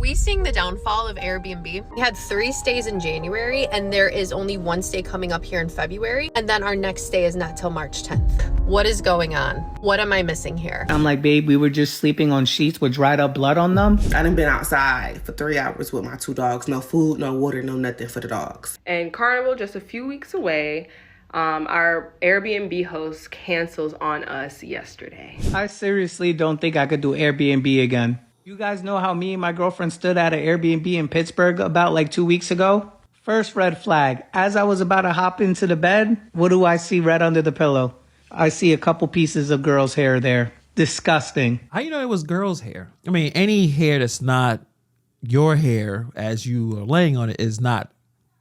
we seeing the downfall of Airbnb? We had 3 stays in January and there is only 1 stay coming up here in February. And then our next stay is not till March 10th. What is going on? What am I missing here? I'm like, babe, we were just sleeping on sheets with dried up blood on them. I done been outside for 3 hours with my 2 dogs. No food, no water, no nothing for the dogs. And Carnival just a few weeks away. Our Airbnb host cancels on us yesterday. I seriously don't think I could do Airbnb again. You guys know how me and my girlfriend stood at an Airbnb in Pittsburgh about like 2 weeks ago? First red flag. As I was about to hop into the bed, what do I see right under the pillow? I see a couple pieces of girl's hair there. Disgusting. How you know it was girl's hair? I mean, any hair that's not your hair as you are laying on it is not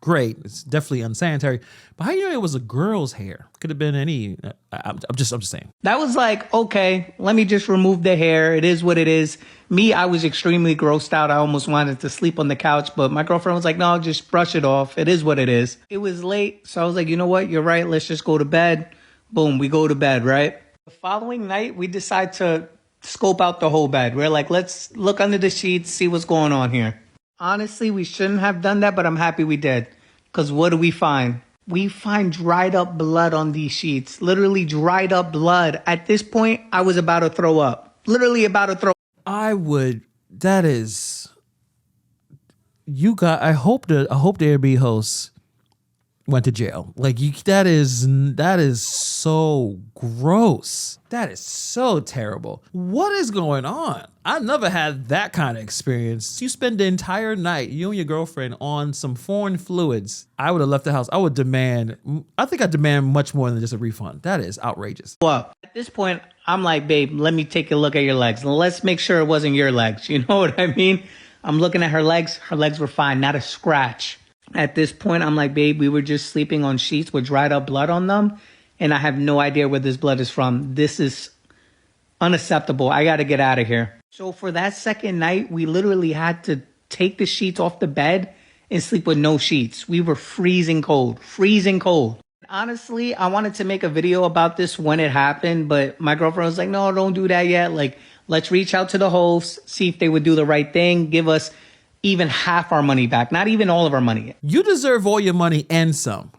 great. It's definitely unsanitary. But how you know it was a girl's hair? Could have been any. I'm just saying. That was like, okay, let me just remove the hair. It is what it is. Me, I was extremely grossed out. I almost wanted to sleep on the couch, but my girlfriend was like, no, just brush it off. It is what it is. It was late, so I was like, you know what? You're right. Let's just go to bed. Boom, we go to bed, right? The following night, we decide to scope out the whole bed. We're like, let's look under the sheets, see what's going on here. Honestly, we shouldn't have done that, but I'm happy we did. Because what do we find? We find dried up blood on these sheets. Literally dried up blood. At this point, I was about to throw up. Literally about to throw up. That is, I hope the Airbnb host went to jail. Like that is so gross. That is so terrible. What is going on? I never had that kind of experience. You spend the entire night, you and your girlfriend, on some foreign fluids. I would have left the house. I demand much more than just a refund. That is outrageous. Well, at this point, I'm like, babe, let me take a look at your legs. Let's make sure it wasn't your legs. You know what I mean? I'm looking at her legs. Her legs were fine, not a scratch. At this point, I'm like, babe, we were just sleeping on sheets with dried up blood on them. And I have no idea where this blood is from. This is unacceptable. I got to get out of here. So for that second night, we literally had to take the sheets off the bed and sleep with no sheets. We were freezing cold. Honestly, I wanted to make a video about this when it happened, but my girlfriend was like, no, don't do that yet. Like, let's reach out to the hosts, see if they would do the right thing, give us even half our money back, not even all of our money. You deserve all your money and some.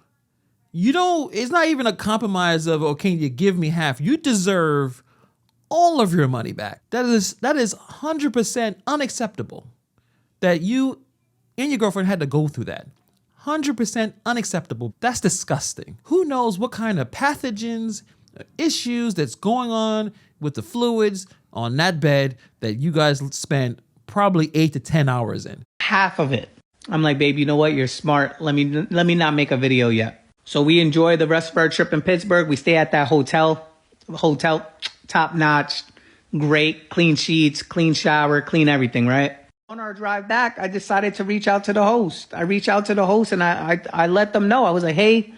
It's not even a compromise of, oh, can you give me half? You deserve all of your money back. That is 100% unacceptable that you and your girlfriend had to go through that. 100% unacceptable. That's disgusting. Who knows what kind of pathogens, issues that's going on with the fluids on that bed that you guys spent probably 8 to 10 hours in. Half of it. I'm like, babe, you know what? You're smart. Let me not make a video yet. So we enjoy the rest of our trip in Pittsburgh. We stay at that hotel, top notch, great, clean sheets, clean shower, clean everything, right? On our drive back, I decided to reach out to the host. I reached out to the host and I let them know. I was like, hey,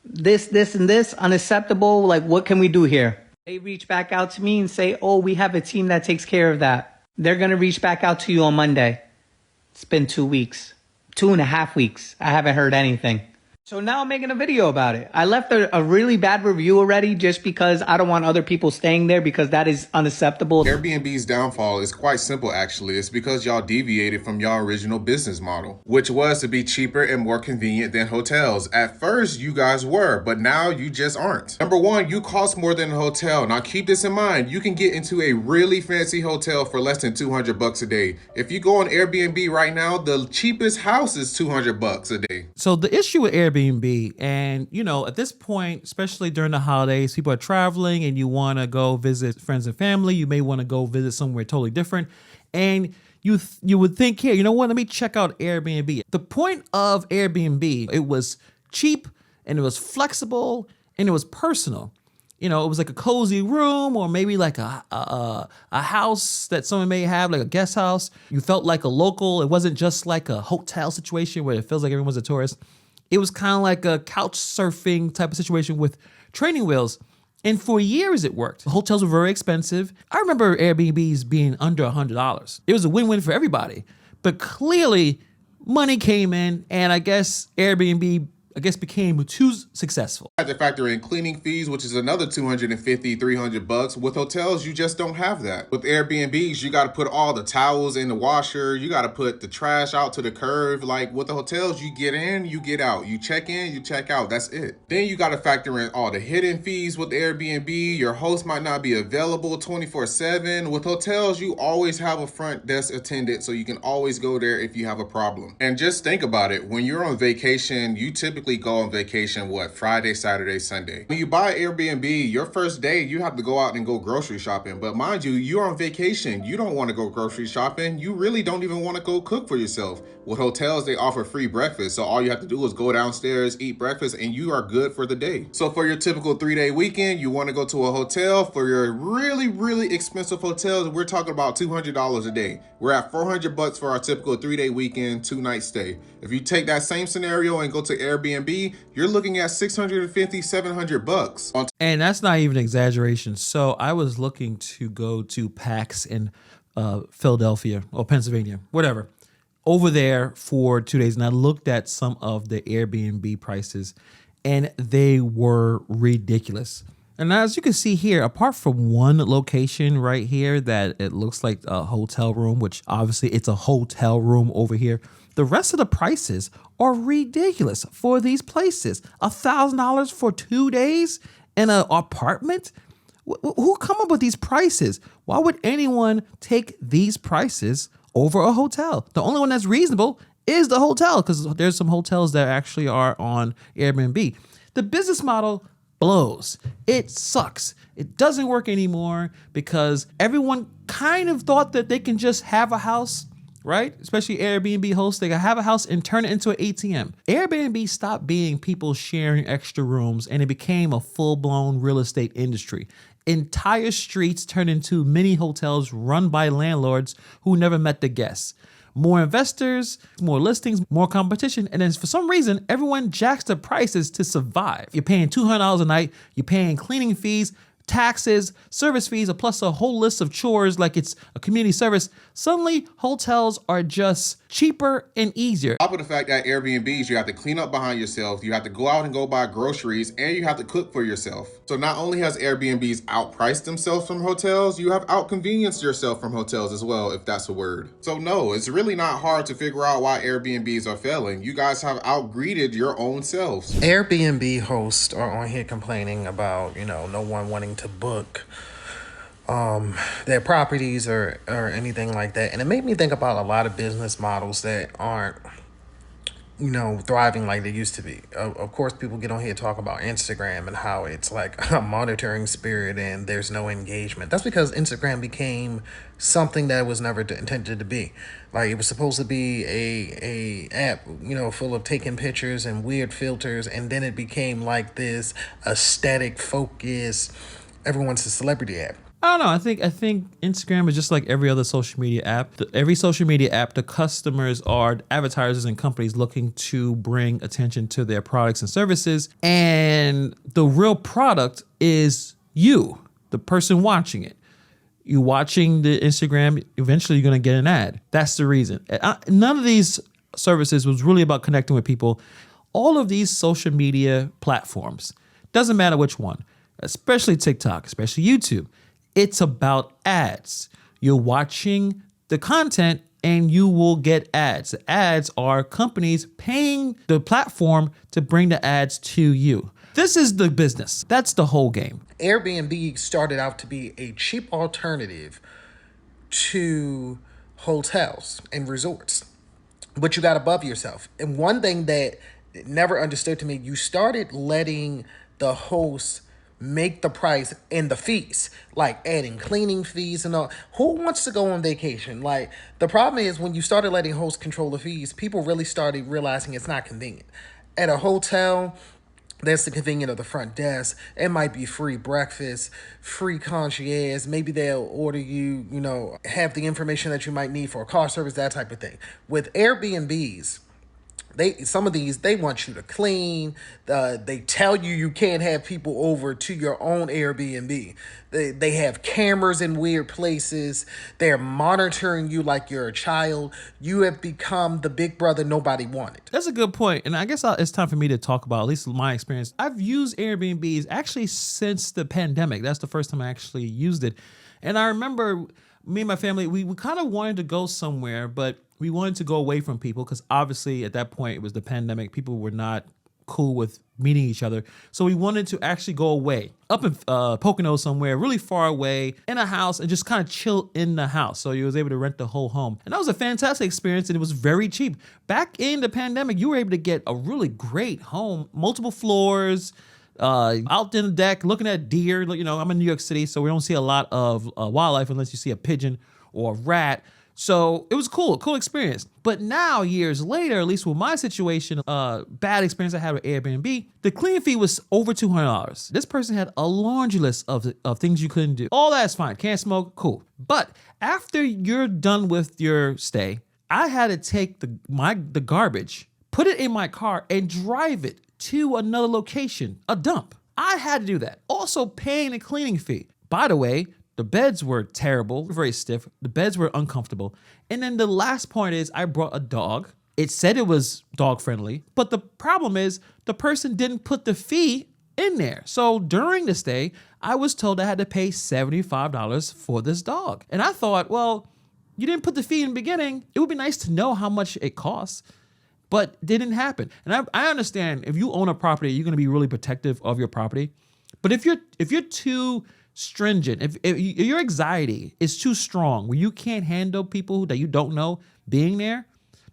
this, and this, unacceptable. Like, what can we do here? They reach back out to me and say, oh, we have a team that takes care of that. They're going to reach back out to you on Monday. It's been 2 weeks, 2.5 weeks. I haven't heard anything. So now I'm making a video about it. I left a really bad review already just because I don't want other people staying there because that is unacceptable. Airbnb's downfall is quite simple, actually. It's because y'all deviated from y'all original business model, which was to be cheaper and more convenient than hotels. At first, you guys were, but now you just aren't. Number one, you cost more than a hotel. Now keep this in mind. You can get into a really fancy hotel for less than $200 a day. If you go on Airbnb right now, the cheapest house is $200 a day. So the issue with Airbnb, and at this point, especially during the holidays, people are traveling and you want to go visit friends and family. You may want to go visit somewhere totally different. And you would think, here, you know what? Let me check out Airbnb. The point of Airbnb, it was cheap and it was flexible and it was personal. It was like a cozy room or maybe like a house that someone may have, like a guest house. You felt like a local. It wasn't just like a hotel situation where it feels like everyone's a tourist. It was kind of like a couch surfing type of situation with training wheels. And for years it worked. Hotels were very expensive. I remember Airbnbs being under $100. It was a win-win for everybody. But clearly money came in and I guess Airbnb I guess, became too successful. Have to factor in cleaning fees, which is another $250, $300. With hotels, you just don't have that. With Airbnbs, you got to put all the towels in the washer. You got to put the trash out to the curb. Like with the hotels, you get in, you get out. You check in, you check out. That's it. Then you got to factor in all the hidden fees with Airbnb. Your host might not be available 24/7. With hotels, you always have a front desk attendant, so you can always go there if you have a problem. And just think about it. When you're on vacation, you typically go on vacation, Friday, Saturday, Sunday. When you buy Airbnb, your first day, you have to go out and go grocery shopping. But mind you, you're on vacation. You don't want to go grocery shopping. You really don't even want to go cook for yourself. With hotels, they offer free breakfast. So all you have to do is go downstairs, eat breakfast, and you are good for the day. So for your typical 3-day weekend, you want to go to a hotel. For your really, really expensive hotels, we're talking about $200 a day. We're at $400 for our typical 3-day weekend, 2-night stay. If you take that same scenario and go to Airbnb, you're looking at $650, $700. And that's not even an exaggeration. So I was looking to go to PAX in Philadelphia or Pennsylvania, whatever, over there for 2 days. And I looked at some of the Airbnb prices and they were ridiculous. And as you can see here, apart from one location right here that it looks like a hotel room, which obviously it's a hotel room over here, the rest of the prices are ridiculous for these places. $1,000 for 2 days in an apartment? Who come up with these prices? Why would anyone take these prices over a hotel? The only one that's reasonable is the hotel, because there's some hotels that actually are on Airbnb. The business model blows. It sucks. It doesn't work anymore because everyone kind of thought that they can just have a house, right? Especially Airbnb hosts, they can have a house and turn it into an ATM. Airbnb stopped being people sharing extra rooms and it became a full-blown real estate industry. Entire streets turned into mini hotels run by landlords who never met the guests. More investors, more listings, more competition, and then for some reason, everyone jacks the prices to survive. You're paying $200 a night, you're paying cleaning fees, taxes, service fees, plus a whole list of chores like it's a community service. Suddenly, hotels are just cheaper and easier. On top of the fact that Airbnbs, you have to clean up behind yourself, you have to go out and go buy groceries, and you have to cook for yourself. So not only has Airbnbs outpriced themselves from hotels, you have outconvenienced yourself from hotels as well, if that's a word. So no, it's really not hard to figure out why Airbnbs are failing. You guys have outgreeded your own selves. Airbnb hosts are on here complaining about, no one wanting to book their properties or anything like that. And it made me think about a lot of business models that aren't, thriving like they used to be. Of course, people get on here and talk about Instagram and how it's like a monitoring spirit and there's no engagement. That's because Instagram became something that was never intended to be. Like, it was supposed to be a app, full of taking pictures and weird filters, and then it became like this aesthetic focus. Everyone's a celebrity app. I don't know. I think Instagram is just like every other social media app. Every social media app, the customers are advertisers and companies looking to bring attention to their products and services. And the real product is you, the person watching it. You watching the Instagram, eventually you're going to get an ad. That's the reason. None of these services was really about connecting with people. All of these social media platforms, doesn't matter which one, especially TikTok, especially YouTube, it's about ads. You're watching the content and you will get ads. The ads are companies paying the platform to bring the ads to you. This is the business. That's the whole game. Airbnb started out to be a cheap alternative to hotels and resorts, but you got above yourself. And one thing that never understood to me, you started letting the host make the price and the fees, like adding cleaning fees and all. Who wants to go on vacation? Like, the problem is when you started letting hosts control the fees, people really started realizing it's not convenient. At a hotel, that's the convenience of the front desk. It might be free breakfast, free concierge. Maybe they'll order you, have the information that you might need for a car service, that type of thing. With Airbnbs, Some of these, they want you to clean. They tell you can't have people over to your own Airbnb. They have cameras in weird places. They're monitoring you like you're a child. You have become the big brother nobody wanted. That's a good point. And I guess it's time for me to talk about at least my experience. I've used Airbnbs actually since the pandemic. That's the first time I actually used it. And I remember me and my family, we kind of wanted to go somewhere, but we wanted to go away from people because obviously at that point it was the pandemic. People were not cool with meeting each other. So we wanted to actually go away up in Pocono somewhere really far away in a house and just kind of chill in the house. So you was able to rent the whole home. And that was a fantastic experience and it was very cheap. Back in the pandemic, you were able to get a really great home, multiple floors, out in the deck, looking at deer. You know, I'm in New York City, so we don't see a lot of wildlife unless you see a pigeon or a rat. So it was cool experience. But now, years later, at least with my situation, bad experience I had with Airbnb, the cleaning fee was over $200. This person had a laundry list of things you couldn't do. All that's fine. Can't smoke, cool. But after you're done with your stay, I had to take the garbage, put it in my car, and drive it to another location, a dump. I had to do that. Also paying a cleaning fee. By the way, the beds were terrible, very stiff. The beds were uncomfortable. And then the last point is I brought a dog. It said it was dog friendly, but the problem is the person didn't put the fee in there. So during the stay, I was told I had to pay $75 for this dog. And I thought, well, you didn't put the fee in the beginning. It would be nice to know how much it costs. But it didn't happen. And I understand if you own a property, you're going to be really protective of your property. But if you're too stringent, if your anxiety is too strong where you can't handle people that you don't know being there,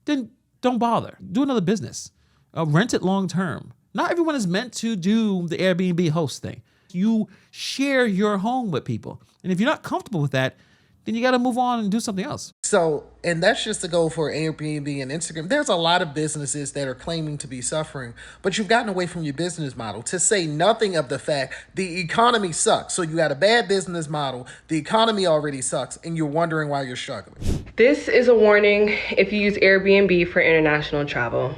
then don't bother. Do another business. Rent it long term. Not everyone is meant to do the Airbnb host thing. You share your home with people. And if you're not comfortable with that, then you got to move on and do something else. So, and that's just to go for Airbnb and Instagram. There's a lot of businesses that are claiming to be suffering, but you've gotten away from your business model, to say nothing of the fact the economy sucks. So you got a bad business model, the economy already sucks, and you're wondering why you're struggling. This is a warning if you use Airbnb for international travel.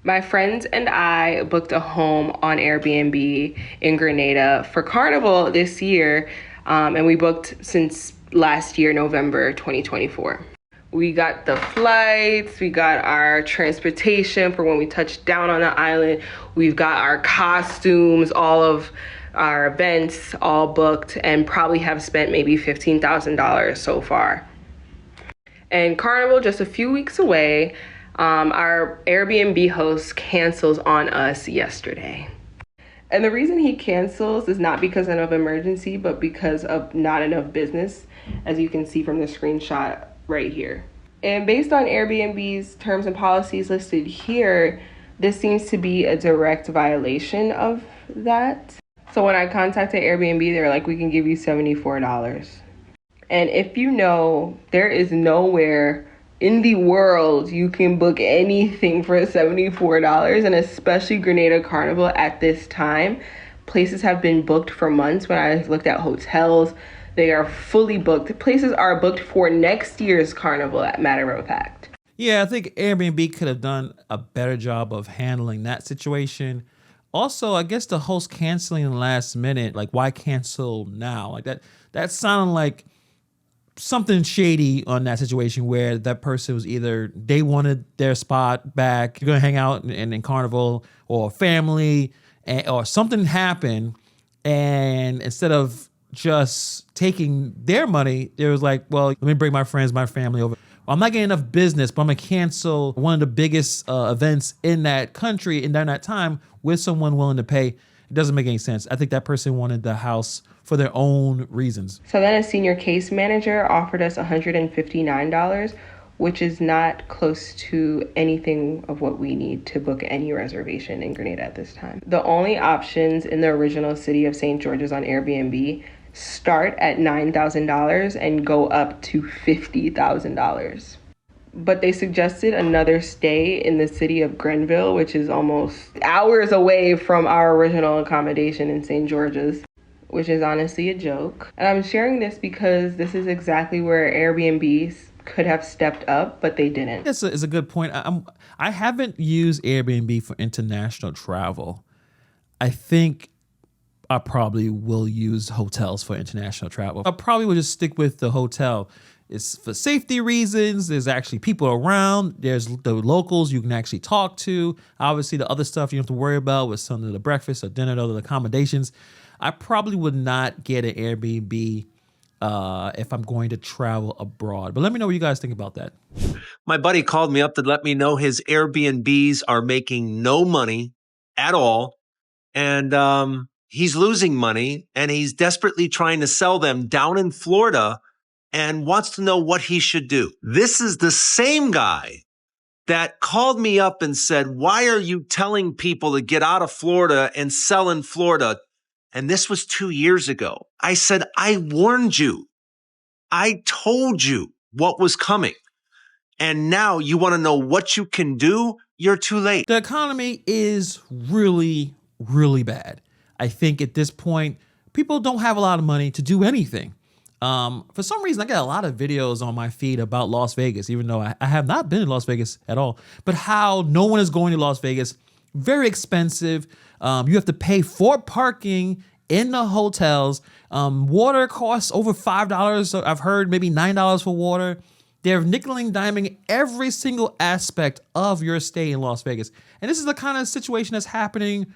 My friends and I booked a home on Airbnb in Grenada for Carnival this year, and we booked since last year, November 2024. We got the flights, we got our transportation for when we touched down on the island, we've got our costumes, all of our events all booked, and probably have spent maybe $15,000 so far. And Carnival, just a few weeks away, our Airbnb host cancels on us yesterday. And the reason he cancels is not because of emergency, but because of not enough business, as you can see from the screenshot right here. And based on Airbnb's terms and policies listed here, this seems to be a direct violation of that. So when I contacted Airbnb, they were like, we can give you $74. And if you know, there is nowhere in the world you can book anything for $74, and especially Grenada Carnival at this time. Places have been booked for months. When I looked at hotels, they are fully booked. Places are booked for next year's Carnival, at matter of fact. Yeah, I think Airbnb could have done a better job of handling that situation. Also, I guess the host canceling in the last minute, like why cancel now? Like that sounded like something shady on that situation where that person was either they wanted their spot back, you're gonna hang out in Carnival, or family, or something happened, and instead of just taking their money, they was like, well, let me bring my friends, my family over. Well, I'm not getting enough business, but I'm gonna cancel one of the biggest events in that country in that time with someone willing to pay. It doesn't make any sense. I think that person wanted the house for their own reasons. So then a senior case manager offered us $159, which is not close to anything of what we need to book any reservation in Grenada at this time. The only options in the original city of St. George's on Airbnb start at $9,000 and go up to $50,000. But they suggested another stay in the city of Grenville, which is almost hours away from our original accommodation in St. George's, which is honestly a joke. And I'm sharing this because this is exactly where Airbnb's could have stepped up, but they didn't. That's is a good point. I haven't used Airbnb for international travel. I think I probably will use hotels for international travel. I probably will just stick with the hotel. It's for safety reasons. There's actually people around. There's the locals you can actually talk to. Obviously, the other stuff you don't have to worry about with some of the breakfast or dinner, other accommodations. I probably would not get an Airbnb if I'm going to travel abroad. But let me know what you guys think about that. My buddy called me up to let me know his Airbnbs are making no money at all. And he's losing money, and he's desperately trying to sell them down in Florida and wants to know what he should do. This is the same guy that called me up and said, why are you telling people to get out of Florida and sell in Florida? And this was 2 years ago. I said, I warned you. I told you what was coming. And now you want to know what you can do? You're too late. The economy is really, really bad. I think at this point, people don't have a lot of money to do anything. For some reason, I get a lot of videos on my feed about Las Vegas, even though I have not been in Las Vegas at all, but how no one is going to Las Vegas. Very expensive. You have to pay for parking in the hotels. Water costs over $5. So I've heard maybe $9 for water. They're nickeling, diming every single aspect of your stay in Las Vegas. And this is the kind of situation that's happening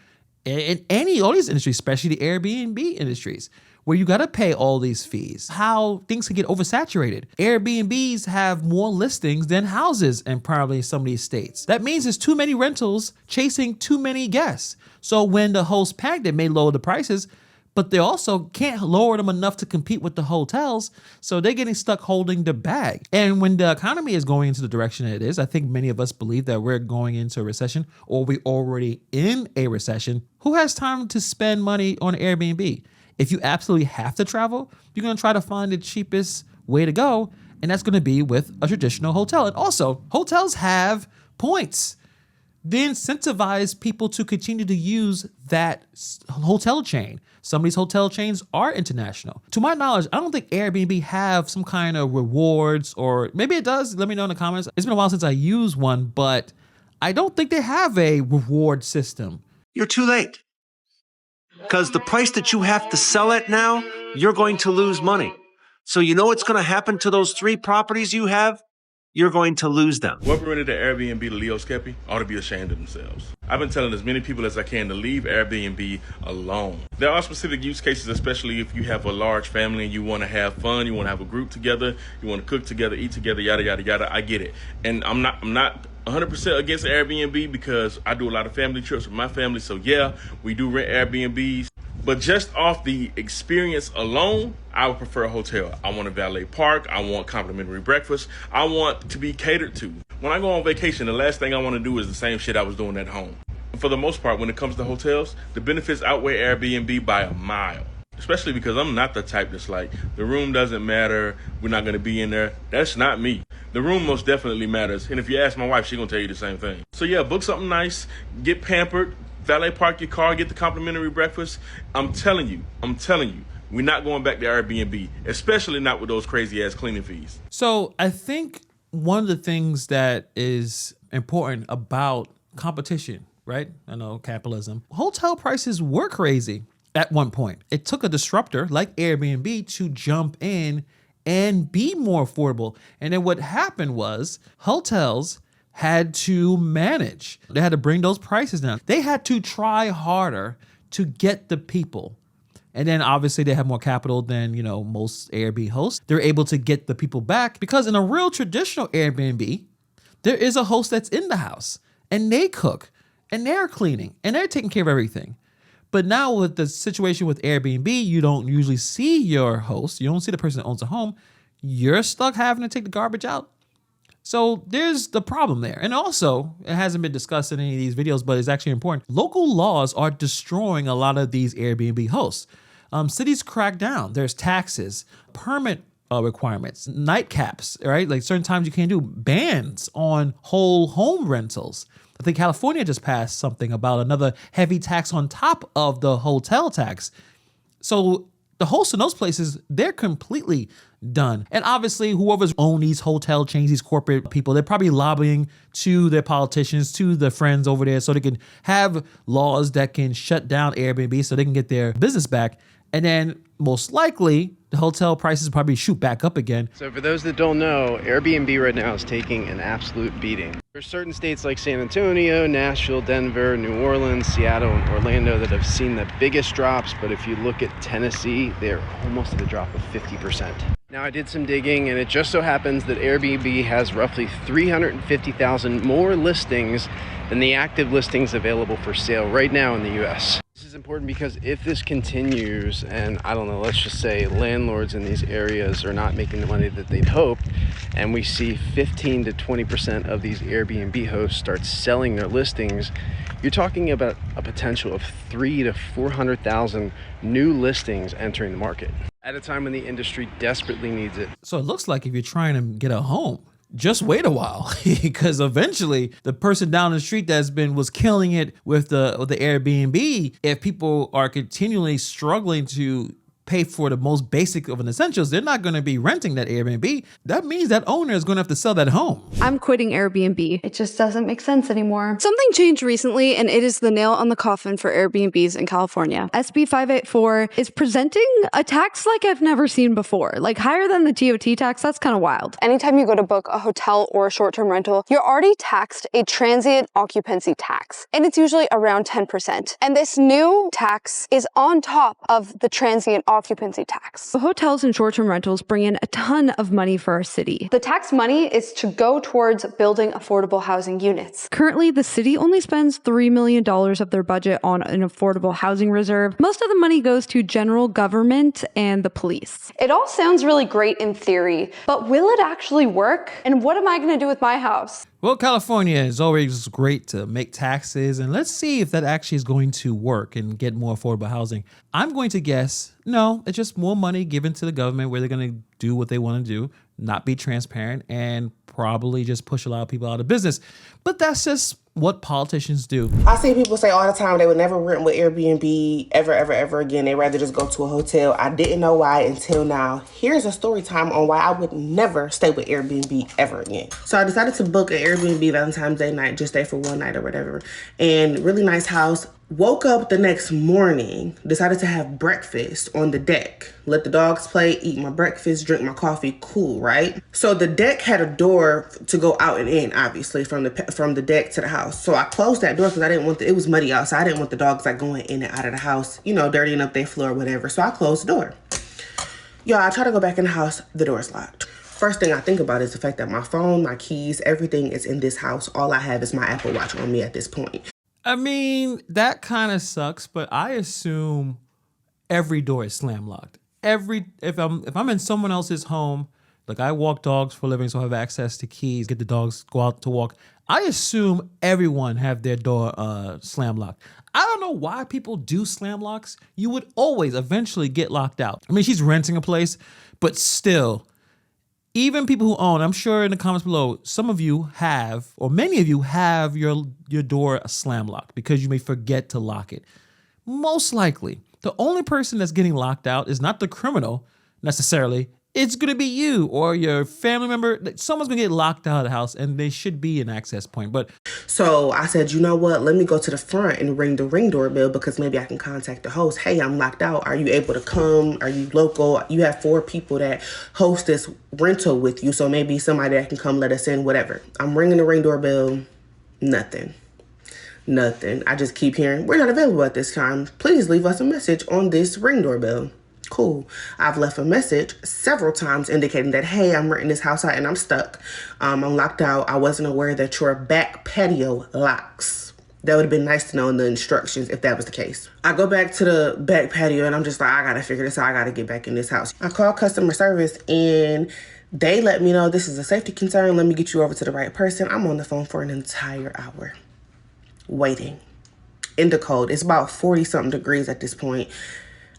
in all these industries, especially the Airbnb industries, where you got to pay all these fees. How things can get oversaturated. Airbnbs have more listings than houses in probably some of these states. That means there's too many rentals chasing too many guests. So when the hosts panic, they may lower the prices, but they also can't lower them enough to compete with the hotels. So they're getting stuck holding the bag. And when the economy is going into the direction it is, I think many of us believe that we're going into a recession, or we're already in a recession. Who has time to spend money on Airbnb? If you absolutely have to travel, you're going to try to find the cheapest way to go, and that's going to be with a traditional hotel. And also, hotels have points. They incentivize people to continue to use that hotel chain. Some of these hotel chains are international. To my knowledge, I don't think Airbnb have some kind of rewards, or maybe it does. Let me know in the comments. It's been a while since I used one, but I don't think they have a reward system. You're too late. Because the price that you have to sell at now, you're going to lose money. So you know what's going to happen to those 3 properties you have? You're going to lose them. Whoever rented the Airbnb to Leo Skeppy ought to be ashamed of themselves. I've been telling as many people as I can to leave Airbnb alone. There are specific use cases, especially if you have a large family and you want to have fun, you want to have a group together, you want to cook together, eat together, yada, yada, yada. I get it. And I'm not 100% against Airbnb because I do a lot of family trips with my family. So yeah, we do rent Airbnbs. But just off the experience alone, I would prefer a hotel. I want a valet park. I want complimentary breakfast. I want to be catered to. When I go on vacation, the last thing I want to do is the same shit I was doing at home. For the most part, when it comes to hotels, the benefits outweigh Airbnb by a mile. Especially because I'm not the type that's like, the room doesn't matter, we're not going to be in there. That's not me. The room most definitely matters. And if you ask my wife, she's going to tell you the same thing. So yeah, book something nice, get pampered, valet park your car, get the complimentary breakfast. I'm telling you, we're not going back to Airbnb, especially not with those crazy ass cleaning fees. So I think one of the things that is important about competition, right? I know capitalism. Hotel prices were crazy at one point. It took a disruptor like Airbnb to jump in and be more affordable. And then what happened was hotels had to manage. They had to bring those prices down. They had to try harder to get the people. And then obviously they have more capital than, most Airbnb hosts. They're able to get the people back because in a real traditional Airbnb, there is a host that's in the house and they cook and they're cleaning and they're taking care of everything. But now with the situation with Airbnb, you don't usually see your host. You don't see the person that owns a home. You're stuck having to take the garbage out. So there's the problem there. And also, it hasn't been discussed in any of these videos, but it's actually important. Local laws are destroying a lot of these Airbnb hosts. Cities crack down. There's taxes, permit requirements, night caps, right? Like certain times you can't do bans on whole home rentals. I think California just passed something about another heavy tax on top of the hotel tax. So the hosts in those places, they're completely done. And obviously, whoever's own these hotel chains, these corporate people, they're probably lobbying to their politicians, to their friends over there, so they can have laws that can shut down Airbnb so they can get their business back. And then most likely, the hotel prices probably shoot back up again. So for those that don't know, Airbnb right now is taking an absolute beating. There's certain states like San Antonio, Nashville, Denver, New Orleans, Seattle, and Orlando that have seen the biggest drops, but if you look at Tennessee, they're almost at a drop of 50%. Now I did some digging, and it just so happens that Airbnb has roughly 350,000 more listings than the active listings available for sale right now in the US. This is important because if this continues, and I don't know, let's just say landlords in these areas are not making the money that they'd hoped, and we see 15 to 20% of these Airbnb hosts start selling their listings, you're talking about a potential of 300,000 to 400,000 new listings entering the market at a time when the industry desperately needs it. So it looks like if you're trying to get a home, just wait a while, because eventually the person down the street was killing it with the Airbnb. If people are continually struggling to pay for the most basic of an essentials, they're not going to be renting that Airbnb. That means that owner is going to have to sell that home. I'm quitting Airbnb. It just doesn't make sense anymore. Something changed recently, and it is the nail on the coffin for Airbnbs in California. SB 584 is presenting a tax like I've never seen before, like higher than the TOT tax. That's kind of wild. Anytime you go to book a hotel or a short-term rental, you're already taxed a transient occupancy tax, and it's usually around 10%. And this new tax is on top of the transient occupancy tax. Hotels and short-term rentals bring in a ton of money for our city. The tax money is to go towards building affordable housing units. Currently, the city only spends $3 million of their budget on an affordable housing reserve. Most of the money goes to general government and the police. It all sounds really great in theory, but will it actually work? And what am I going to do with my house? Well, California is always great to make taxes, and let's see if that actually is going to work and get more affordable housing. I'm going to guess, no, it's just more money given to the government where they're going to do what they want to do, not be transparent, and probably just push a lot of people out of business. But that's just what politicians do. I see people say all the time they would never rent with Airbnb ever again. They'd rather just go to a hotel. I didn't know why until now. Here's a story time on why I would never stay with Airbnb ever again. So I decided to book an Airbnb Valentine's Day night, just stay for one night or whatever. And really nice house. Woke up the next morning, decided to have breakfast on the deck. Let the dogs play, eat my breakfast, drink my coffee, cool, right? So the deck had a door to go out and in, obviously, from the deck to the house. So I closed that door because I didn't want it was muddy outside. I didn't want the dogs like going in and out of the house, you know, dirtying up their floor or whatever. So I closed the door. Y'all, I try to go back in the house, the door's locked. First thing I think about is the fact that my phone, my keys, everything is in this house. All I have is my Apple Watch on me at this point. I mean, that kind of sucks, but I assume every door is slam locked. If I'm in someone else's home, like I walk dogs for a living, so I have access to keys, get the dogs, go out to walk. I assume everyone have their door slam locked. I don't know why people do slam locks. You would always eventually get locked out. I mean, she's renting a place, but still, even people who own, I'm sure in the comments below, some of you have, or many of you have your door slam locked because you may forget to lock it. Most likely, the only person that's getting locked out is not the criminal necessarily. It's going to be you or your family member. Someone's going to get locked out of the house, and they should be an access point. But so I said, you know what? Let me go to the front and ring the Ring doorbell because maybe I can contact the host. Hey, I'm locked out. Are you able to come? Are you local? You have 4 people that host this rental with you, so maybe somebody that can come let us in, whatever. I'm ringing the Ring doorbell. Nothing. I just keep hearing, we're not available at this time. Please leave us a message on this Ring doorbell. Cool. I've left a message several times indicating that, hey, I'm renting this house out and I'm stuck. I'm locked out. I wasn't aware that your back patio locks. That would have been nice to know in the instructions if that was the case. I go back to the back patio and I'm just like, I got to figure this out. I got to get back in this house. I call customer service and they let me know this is a safety concern. Let me get you over to the right person. I'm on the phone for an entire hour waiting in the cold. It's about 40 something degrees at this point.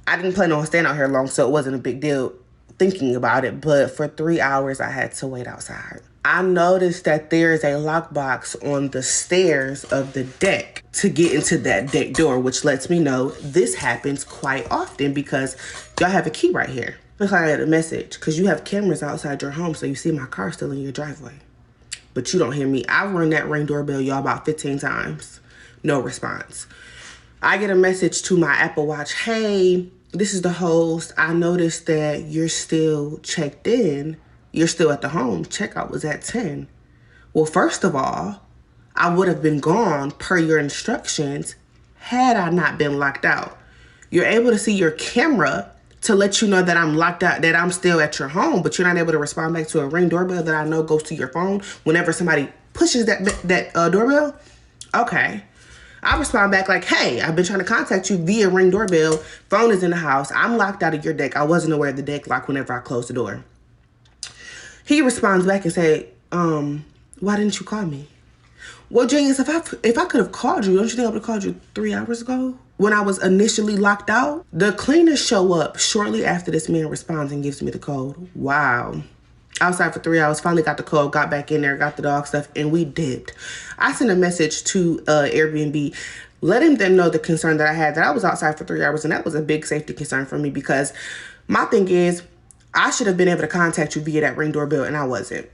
I didn't plan on staying out here long, so it wasn't a big deal thinking about it. But for 3 hours, I had to wait outside. I noticed that there is a lockbox on the stairs of the deck to get into that deck door, which lets me know this happens quite often because y'all have a key right here. Look, I got a message because you have cameras outside your home, so you see my car still in your driveway. But you don't hear me. I've rung that Ring doorbell, y'all, about 15 times. No response. I get a message to my Apple Watch. Hey, this is the host. I noticed that you're still checked in. You're still at the home. Checkout was at 10. Well, first of all, I would have been gone per your instructions had I not been locked out. You're able to see your camera to let you know that I'm locked out, that I'm still at your home, but you're not able to respond back to a Ring doorbell that I know goes to your phone whenever somebody pushes that doorbell. Okay. I respond back like, hey, I've been trying to contact you via Ring doorbell. Phone is in the house. I'm locked out of your deck. I wasn't aware of the deck lock whenever I closed the door. He responds back and say, why didn't you call me? Well, Genius, if I could have called you, don't you think I would have called you 3 hours ago when I was initially locked out? The cleaners show up shortly after this man responds and gives me the code. Wow. Outside for 3 hours, finally got the code, got back in there, got the dog stuff, and we dipped. I sent a message to Airbnb, letting them know the concern that I had, that I was outside for 3 hours, and that was a big safety concern for me because my thing is, I should have been able to contact you via that Ring doorbell, and I wasn't.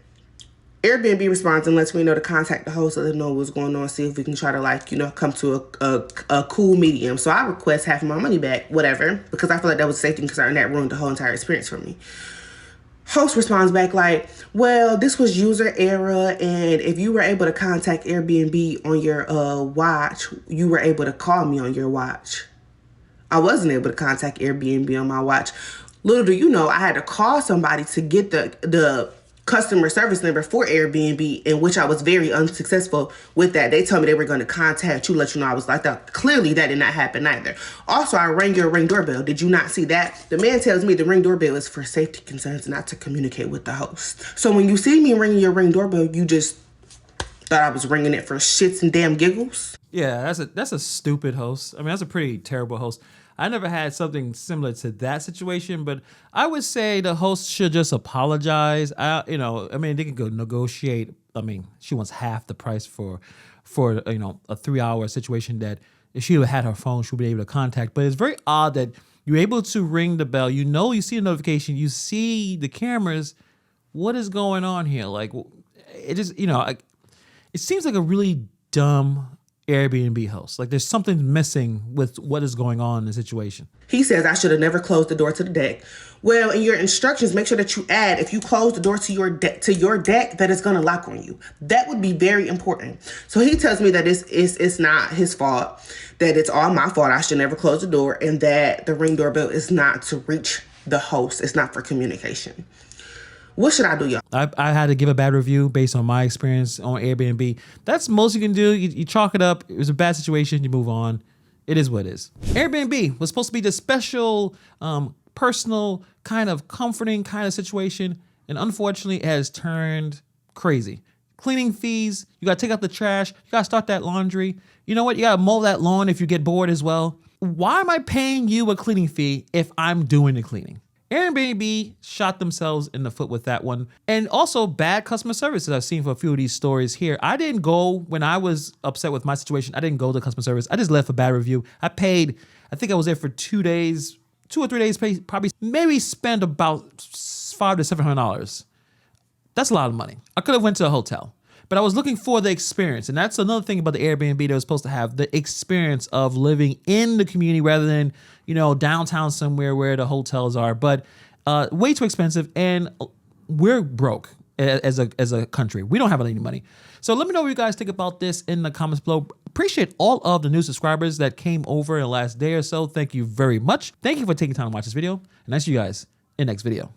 Airbnb responds and lets me know to contact the host so they know what's going on, see if we can try to come to a cool medium. So I request half of my money back, whatever, because I feel like that was a safety concern that ruined the whole entire experience for me. Host responds back like, well, this was user error, and if you were able to contact Airbnb on your watch, you were able to call me on your watch. I wasn't able to contact Airbnb on my watch. Little do you know, I had to call somebody to get the customer service number for Airbnb, in which I was very unsuccessful with that. They told me they were going to contact you, let you know I was locked out. Clearly, that did not happen either. Also, I rang your Ring doorbell. Did you not see that? The man tells me the Ring doorbell is for safety concerns, not to communicate with the host. So when you see me ringing your Ring doorbell, you just thought I was ringing it for shits and damn giggles? Yeah, that's a stupid host. I mean, that's a pretty terrible host. I never had something similar to that situation, but I would say the host should just apologize. They can go negotiate. I mean, she wants half the price for a 3 hour situation that if she had her phone, she would be able to contact. But it's very odd that you're able to ring the bell. You see a notification. You see the cameras. What is going on here? Like, it just, it seems like a really dumb Airbnb host. Like there's something missing with what is going on in the situation. He says I should have never closed the door to the deck. Well, in your instructions, make sure that you add, if you close the door to your deck, that it's going to lock on you. That would be very important. So he tells me that it's not his fault, that it's all my fault. I should never close the door, and that the Ring doorbell is not to reach the host. It's not for communication. What should I do, y'all? I had to give a bad review based on my experience on Airbnb. That's most you can do. You chalk it up. It was a bad situation. You move on. It is what it is. Airbnb was supposed to be the special, personal, kind of comforting kind of situation. And unfortunately, it has turned crazy. Cleaning fees. You got to take out the trash. You got to start that laundry. You know what? You got to mow that lawn if you get bored as well. Why am I paying you a cleaning fee if I'm doing the cleaning? Airbnb shot themselves in the foot with that one. And also bad customer service that I've seen for a few of these stories here. I didn't go, when I was upset with my situation, I didn't go to customer service. I just left a bad review. I think I was there for 2 days, 2 or 3 days, probably maybe spent about $500 to $700. That's a lot of money. I could have went to a hotel. But I was looking for the experience. And that's another thing about the Airbnb that was supposed to have, the experience of living in the community rather than, downtown somewhere where the hotels are. But way too expensive. And we're broke as a country. We don't have any money. So let me know what you guys think about this in the comments below. Appreciate all of the new subscribers that came over in the last day or so. Thank you very much. Thank you for taking time to watch this video. And I'll see you guys in the next video.